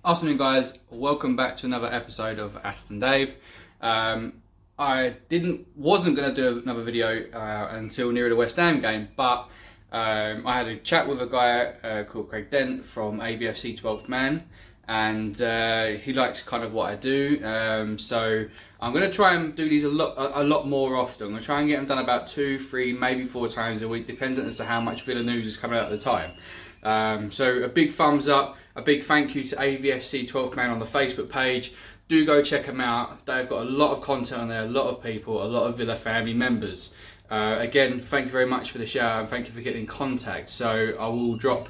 Afternoon guys, welcome back to another episode of Aston Dave. I wasn't going to do another video until near the West Ham game, but I had a chat with a guy called Craig Dent from AVFC 12th Man, and he likes kind of what I do, so I'm going to try and do these a lot more often. I'm going to try and get them done about 2, 3, maybe 4 times a week, dependent as to how much Villa news is coming out at the time. So a big thumbs up, a big thank you to AVFC 12th Man on the Facebook page. Do go check them out. They've got a lot of content on there, a lot of people, a lot of Villa family members. Again, thank you very much for the shout and thank you for getting in contact. So I will drop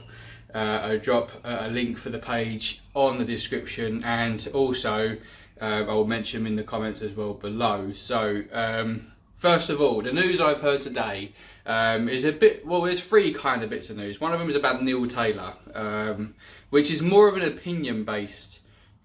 a link for the page on the description, and also I will mention them in the comments as well below. So first of all, the news I've heard today is a bit, well, there's 3 kind of bits of news. One of them is about Neil Taylor, which is more of an opinion-based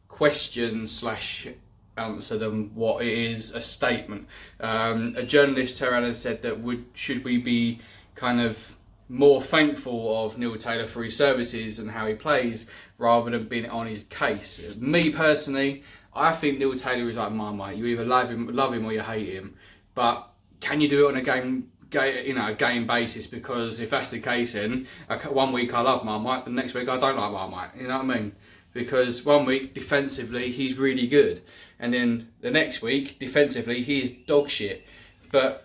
question / answer than what it is a statement. A journalist turned around and said that should we be kind of more thankful of Neil Taylor for his services and how he plays rather than being on his case. Me personally, I think Neil Taylor is like Marmite. You either love him or you hate him, but can you do it on a game basis? Because if that's the case, then one week I love Marmite, the next week I don't like Marmite. You know what I mean? Because one week defensively he's really good, and then the next week defensively he's dog shit. But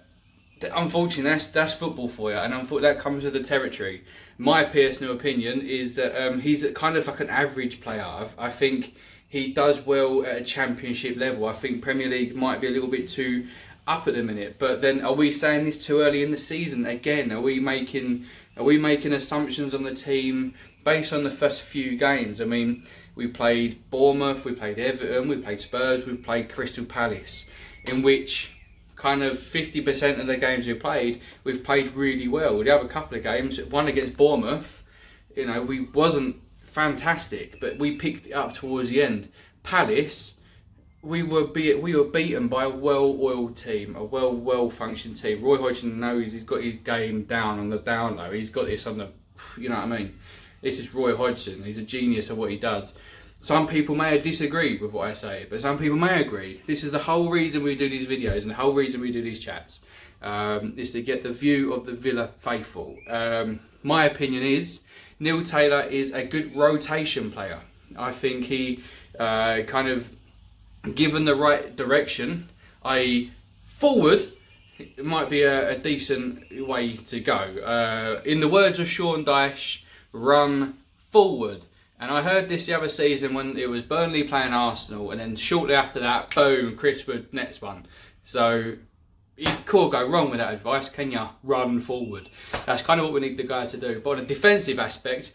unfortunately that's football for you, and unfortunately that comes with the territory. My personal opinion is that he's kind of like an average player. I think he does well at a championship level. I think Premier League might be a little bit too up at the minute. But then, are we saying this too early in the season? Again, are we making assumptions on the team based on the first few games? I mean, we played Bournemouth, we played Everton, we played Spurs, we played Crystal Palace, in which kind of 50% of the games we've played really well. The other couple of games, one against Bournemouth, we wasn't fantastic, but we picked it up towards the end. Palace, we were beaten by a well-oiled team, a well-functioned team. Roy Hodgson knows he's got his game down on the down low. He's got this on the, you know what I mean? This is Roy Hodgson. He's a genius at what he does. Some people may disagree with what I say, but some people may agree. This is the whole reason we do these videos and the whole reason we do these chats, is to get the view of the Villa faithful. My opinion is Neil Taylor is a good rotation player. I think he kind of, given the right direction, i.e. forward, it might be a decent way to go. In the words of Sean Dyche, run forward. And I heard this the other season when it was Burnley playing Arsenal, and then shortly after that, boom, Chris Wood, next one. So you can't go wrong with that advice, can you? Run forward. That's kind of what we need the guy to do. But on a defensive aspect,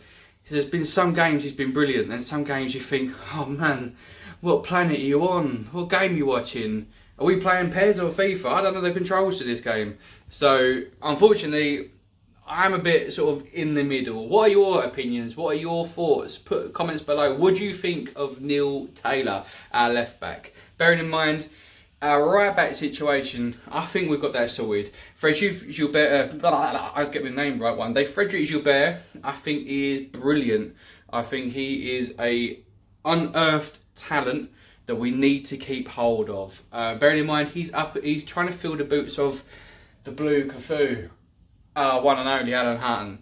there's been some games he's been brilliant, and some games you think, oh man, what planet are you on? What game are you watching? Are we playing PES or FIFA? I don't know the controls to this game. So unfortunately, I'm a bit sort of in the middle. What are your opinions? What are your thoughts? Put comments below. What do you think of Neil Taylor, our left back? Bearing in mind, our right back situation, I think we've got that sorted. Frederic Gilbert, I'll get my name right one day. Frederic Gilbert, I think he is brilliant. I think he is a unearthed talent that we need to keep hold of. Bearing in mind, he's trying to fill the boots of the Blue Cafu. One and only Alan Hutton.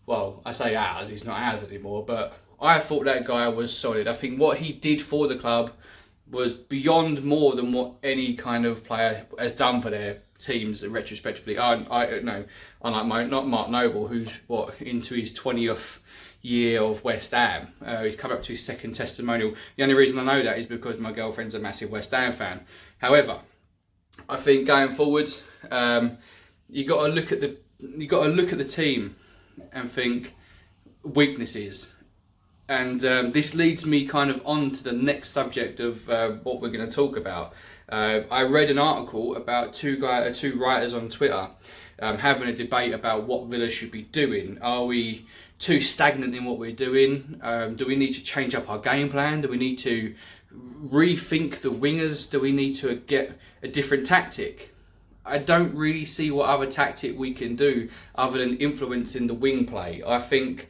Well, I say ours, he's not ours anymore, but I thought that guy was solid. I think what he did for the club was beyond more than what any kind of player has done for their teams retrospectively. Unlike not Mark Noble, who's into his 20th year of West Ham. He's come up to his 2nd testimonial. The only reason I know that is because my girlfriend's a massive West Ham fan. However, I think going forward, you got to look at the team and think weaknesses. And this leads me kind of on to the next subject of what we're going to talk about. I read an article about two writers on Twitter having a debate about what Villa should be doing. Are we too stagnant in what we're doing? Do we need to change up our game plan? Do we need to rethink the wingers? Do we need to get a different tactic? I don't really see what other tactic we can do other than influencing the wing play. I think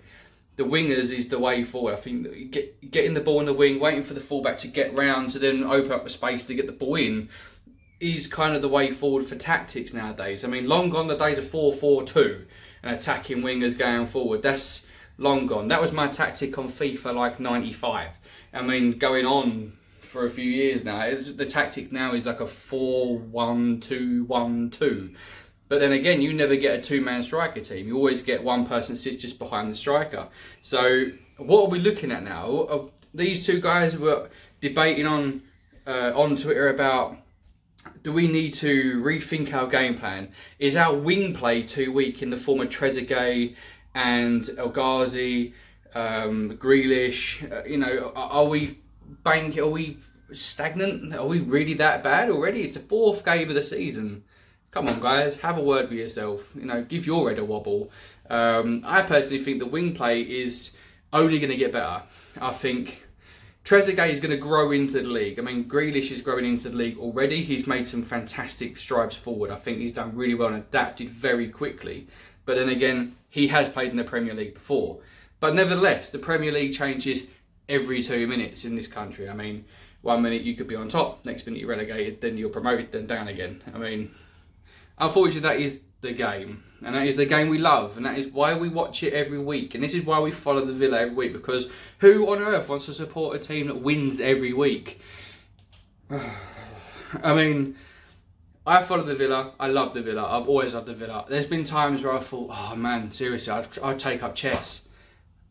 the wingers is the way forward. I think getting the ball in the wing, waiting for the fullback to get round to then open up the space to get the ball in is kind of the way forward for tactics nowadays. I mean, long gone the days of 4-4-2 and attacking wingers going forward. That's long gone. That was my tactic on FIFA like 95. I mean, going on for a few years now, the tactic now is like a 4-1-2-1-2. But then again, you never get a two-man striker team. You always get one person sits just behind the striker. So what are we looking at now? These two guys were debating on Twitter about, do we need to rethink our game plan? Is our wing play too weak in the form of Trezeguet and El Ghazi, Grealish? Are we stagnant? Are we really that bad already? It's the 4th game of the season. Come on, guys, have a word with yourself. Give your head a wobble. I personally think the wing play is only going to get better. I think Trezeguet is going to grow into the league. I mean, Grealish is growing into the league already. He's made some fantastic strides forward. I think he's done really well and adapted very quickly. But then again, he has played in the Premier League before. But nevertheless, the Premier League changes every 2 minutes in this country. I mean, 1 minute you could be on top, next minute you're relegated, then you're promoted, then down again. I mean, unfortunately, that is the game, and that is the game we love, and that is why we watch it every week, and this is why we follow the Villa every week, because who on earth wants to support a team that wins every week? I mean, I follow the Villa, I love the Villa, I've always loved the Villa. There's been times where I thought, oh man, seriously, I'd take up chess.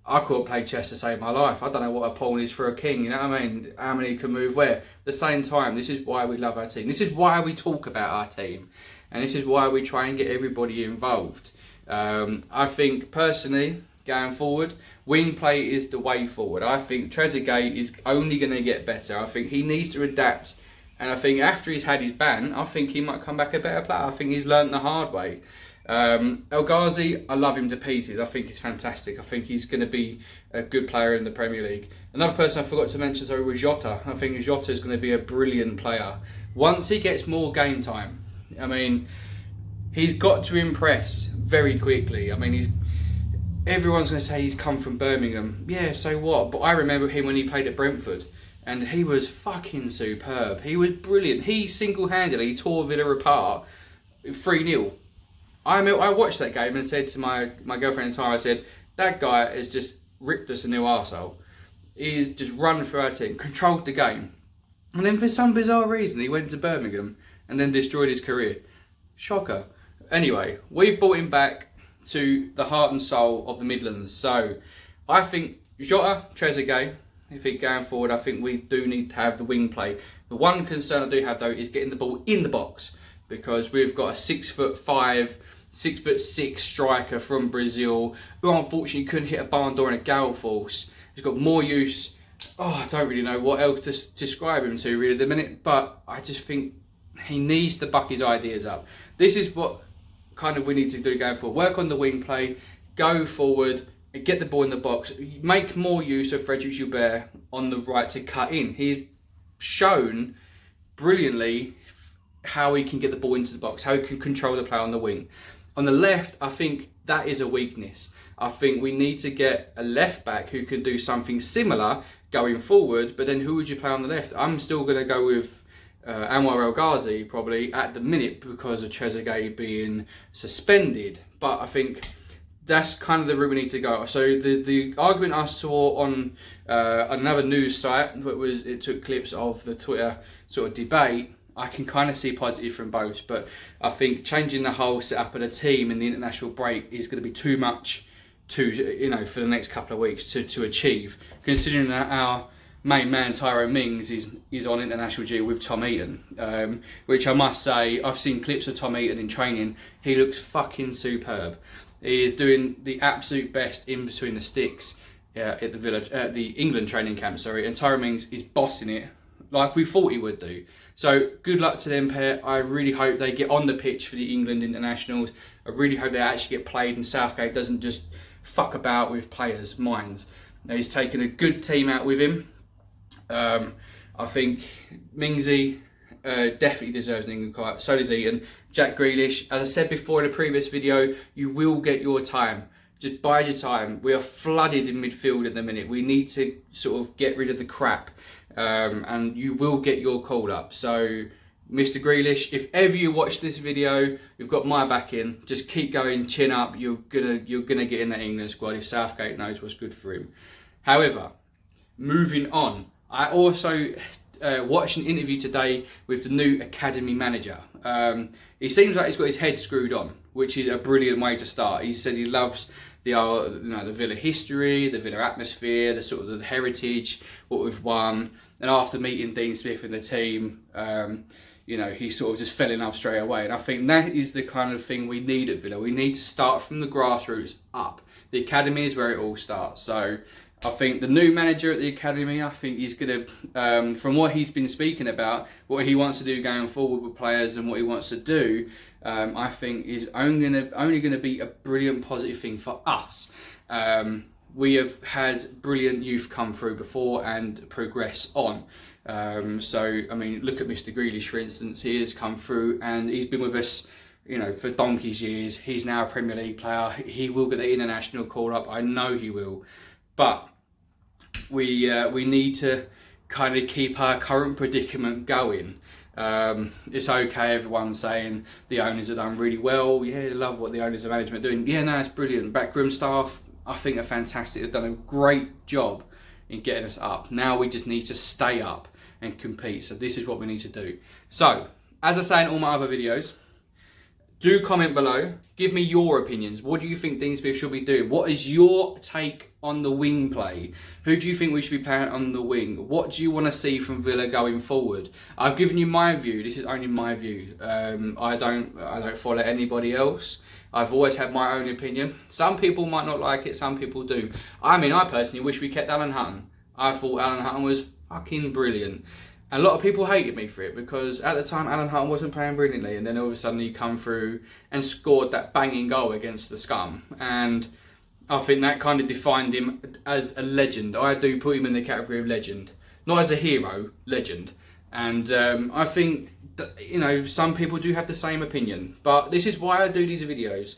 I couldn't play chess to save my life. I don't know what a pawn is for a king, you know what I mean? How many can move where? At the same time, this is why we love our team. This is why we talk about our team. And this is why we try and get everybody involved. I think, personally, going forward, wing play is the way forward. I think Trezeguet is only going to get better. I think he needs to adapt. And I think after he's had his ban, I think he might come back a better player. I think he's learned the hard way. El Ghazi, I love him to pieces. I think he's fantastic. I think he's going to be a good player in the Premier League. Another person I forgot to mention was Jota. I think Jota is going to be a brilliant player. Once he gets more game time, I mean, he's got to impress very quickly. I mean, everyone's going to say he's come from Birmingham. Yeah, so what? But I remember him when he played at Brentford, and he was fucking superb. He was brilliant. He single-handedly tore Villa apart 3-0. I watched that game and said to my girlfriend at the time, I said, that guy has just ripped us a new arsehole. He's just run through our team, controlled the game. And then for some bizarre reason, he went to Birmingham and then destroyed his career. Shocker. Anyway, we've brought him back to the heart and soul of the Midlands. So I think Jota, Trezeguet, I think going forward, I think we do need to have the wing play. The one concern I do have though is getting the ball in the box, because we've got a 6'5", 6'6" striker from Brazil who unfortunately couldn't hit a barn door in a gale force. He's got more use. I don't really know what else to describe him to really at the minute, but I just think he needs to buck his ideas up. This is what kind of we need to do going forward. Work on the wing play, go forward, and get the ball in the box. Make more use of Frederick Gilbert on the right to cut in. He's shown brilliantly how he can get the ball into the box, how he can control the play on the wing. On the left, I think that is a weakness. I think we need to get a left back who can do something similar going forward, but then who would you play on the left? I'm still going to go with Anwar El Ghazi probably at the minute because of Trezeguet being suspended. But I think that's kind of the route we need to go. So the argument I saw on another news site, it took clips of the Twitter sort of debate. I can kind of see positive from both, but I think changing the whole setup of the team in the international break is going to be too much for the next couple of weeks to achieve, considering that our main man Tyrone Mings is on international duty with Tom Eaton, which I must say, I've seen clips of Tom Eaton in training. He looks fucking superb. He is doing the absolute best in between the sticks at the England training camp, and Tyrone Mings is bossing it like we thought he would do. So good luck to them pair. I really hope they get on the pitch for the England internationals. I really hope they actually get played and Southgate doesn't just fuck about with players' minds. Now, he's taken a good team out with him. I think Mingsy definitely deserves an England call. So does Eaton. Jack Grealish, as I said before in a previous video, you will get your time. Just bide your time. We are flooded in midfield at the minute. We need to sort of get rid of the crap, and you will get your call up. So, Mr. Grealish, if ever you watch this video, you've got my back in. Just keep going, chin up. You're gonna get in that England squad if Southgate knows what's good for him. However, moving on, I also watched an interview today with the new academy manager. He seems like he's got his head screwed on, which is a brilliant way to start. He says he loves the Villa history, the Villa atmosphere, the sort of the heritage, what we've won. And after meeting Dean Smith and the team, he sort of just fell in love straight away. And I think that is the kind of thing we need at Villa. We need to start from the grassroots up. The academy is where it all starts. So I think the new manager at the academy, I think he's going to, from what he's been speaking about, what he wants to do going forward with players and what he wants to do, I think is only going to be a brilliant positive thing for us. We have had brilliant youth come through before and progress on. So, I mean, look at Mr. Grealish, for instance. He has come through and he's been with us, for donkey's years. He's now a Premier League player. He will get the international call up. I know he will. But we need to kind of keep our current predicament going. It's okay, everyone's saying the owners have done really well. Yeah, they love what the owners and management are doing. Yeah, no, it's brilliant. Backroom staff, I think, are fantastic. They've done a great job in getting us up. Now we just need to stay up and compete. So this is what we need to do. So, as I say in all my other videos, do comment below. Give me your opinions. What do you think Dean Smith should be doing? What is your take on the wing play? Who do you think we should be playing on the wing? What do you want to see from Villa going forward? I've given you my view. This is only my view. I don't follow anybody else. I've always had my own opinion. Some people might not like it. Some people do. I mean, I personally wish we kept Alan Hutton. I thought Alan Hutton was fucking brilliant. A lot of people hated me for it because at the time Alan Hutton wasn't playing brilliantly, and then all of a sudden he come through and scored that banging goal against the Scum, and I think that kind of defined him as a legend. I do put him in the category of legend, not as a hero, legend. And I think that, some people do have the same opinion, but this is why I do these videos.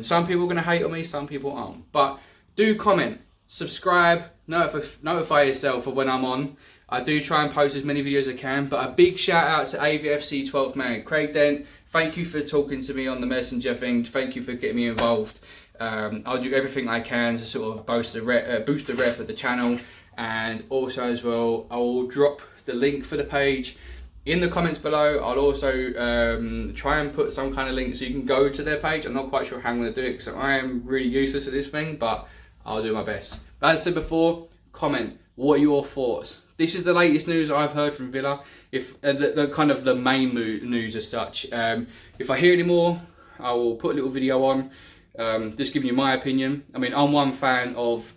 Some people are going to hate on me, some people aren't, but do comment, subscribe, notify yourself of when I'm on. I do try and post as many videos as I can, but a big shout out to AVFC 12th man, Craig Dent. Thank you for talking to me on the messenger thing. Thank you for getting me involved. I'll do everything I can to sort of boost the rep of the channel, and also as well, I will drop the link for the page in the comments below. I'll also try and put some kind of link so you can go to their page. I'm not quite sure how I'm going to do it because I am really useless at this thing, but I'll do my best. But as I said before, comment. What are your thoughts? This is the latest news I've heard from Villa. If the kind of the main news as such. If I hear any more, I will put a little video on, just giving you my opinion. I mean, I'm one fan of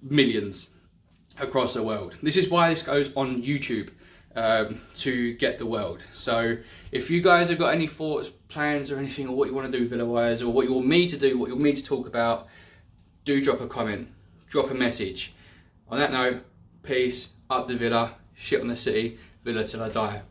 millions across the world. This is why this goes on YouTube, to get the world. So if you guys have got any thoughts, plans, or anything, or what you want to do Villa-wise, or what you want me to do, what you want me to talk about, do drop a comment, drop a message. On that note, peace, up the Villa, shit on the city, Villa till I die.